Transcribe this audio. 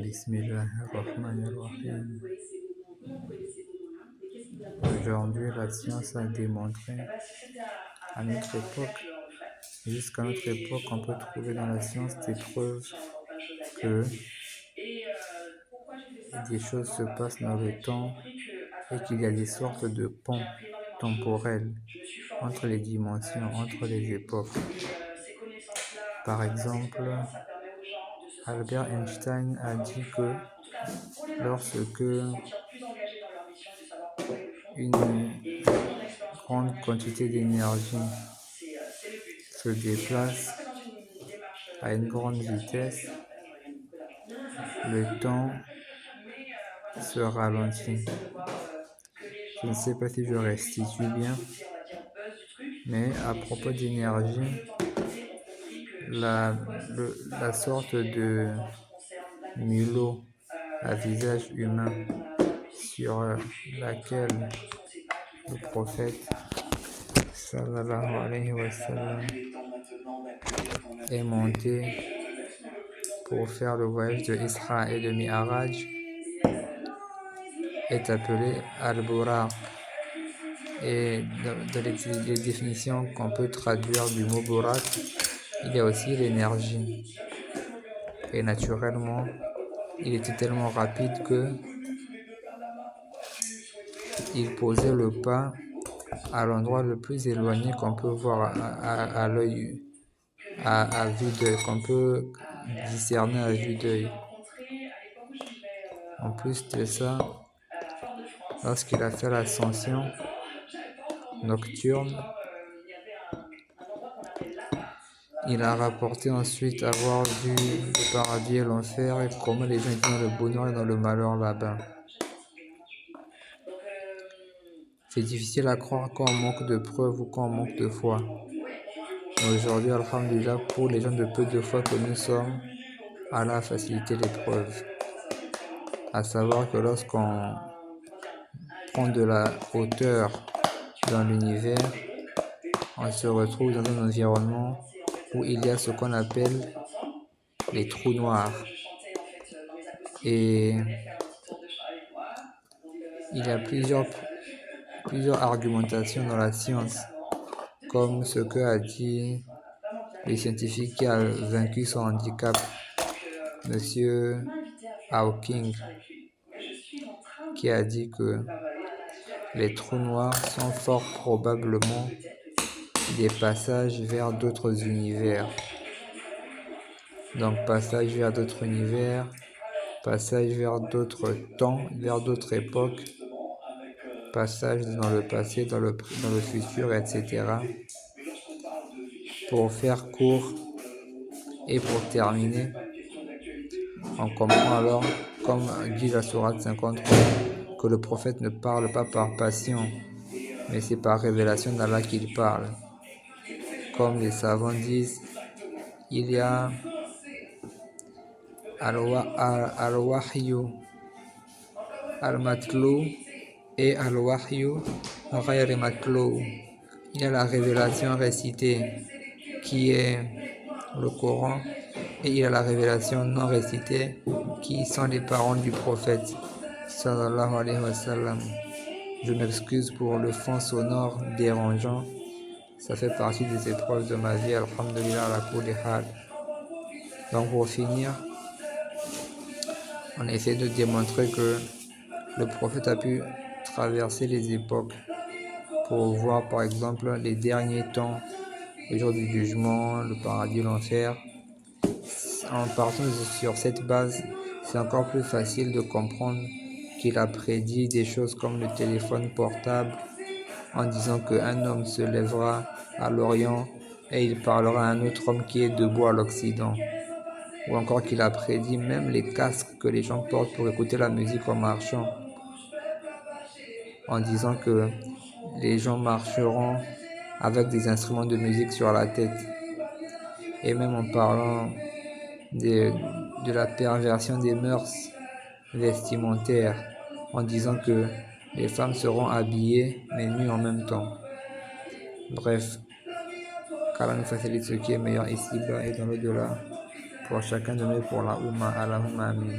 Bismillahirrahmanirrahim. Aujourd'hui, la science a démontré à notre époque, jusqu'à notre époque, on peut trouver dans la science des preuves que des choses se passent dans le temps et qu'il y a des sortes de ponts temporels entre les dimensions, entre les époques. Par exemple, Albert Einstein a dit que lorsque une grande quantité d'énergie se déplace à une grande vitesse, le temps se ralentit. Je ne sais pas si je restitue bien, mais à propos d'énergie, la sorte de mulot à visage humain sur laquelle le prophète sallallahu alayhi wa sallam est monté pour faire le voyage de Isra et de Mi'raj est appelé Al-Buraq. Et dans les définitions qu'on peut traduire du mot Buraq, il y a aussi l'énergie. Et naturellement, il était tellement rapide que il posait le pas à l'endroit le plus éloigné qu'on peut voir à l'œil, à vue d'œil, qu'on peut discerner à vue d'œil. En plus de ça, lorsqu'il a fait l'ascension nocturne, il a rapporté ensuite avoir vu le paradis et l'enfer et comment les gens étaient dans le bonheur et dans le malheur là-bas. C'est difficile à croire quand on manque de preuves ou quand on manque de foi. Mais aujourd'hui, alhamdulillah, pour les gens de peu de foi que nous sommes, Allah a facilité les preuves. À savoir que lorsqu'on prend de la hauteur dans l'univers, on se retrouve dans un environnement où il y a ce qu'on appelle les trous noirs. Et il y a plusieurs argumentations dans la science, comme ce que a dit le scientifique qui a vaincu son handicap, Monsieur Hawking, qui a dit que les trous noirs sont fort probablement des passages vers d'autres univers. Donc passage vers d'autres univers, passage vers d'autres temps, vers d'autres époques, passage dans le passé, dans le futur, etc. Pour faire court et pour terminer, on comprend alors, comme dit la sourate 53, que le prophète ne parle pas par passion, mais c'est par révélation d'Allah qu'il parle. Comme les savants disent, il y a al-wahyu al-matlou et al-wahyu ghayr matlou. Il y a la révélation récitée qui est le Coran et il y a la révélation non récitée qui sont les paroles du prophète sallallahu alayhi wa sallam. Je m'excuse pour le fond sonore dérangeant, ça fait partie des épreuves de ma vie, alhamdulillah ala kulli hal. Donc pour finir, on essaie de démontrer que le prophète a pu traverser les époques pour voir par exemple les derniers temps, le jour du jugement, le paradis, l'enfer. En partant sur cette base, c'est encore plus facile de comprendre qu'il a prédit des choses comme le téléphone portable en disant qu'un homme se lèvera à l'Orient et il parlera à un autre homme qui est debout à l'Occident. Ou encore qu'il a prédit même les casques que les gens portent pour écouter la musique en marchant, en disant que les gens marcheront avec des instruments de musique sur la tête. Et même en parlant de la perversion des mœurs vestimentaires, en disant que les femmes seront habillées mais nues en même temps. Bref, qu'Allah nous facilite ce qui est meilleur ici-bas et dans l'au-delà. pour chacun de nous pour la Oumma. Allahumma amin.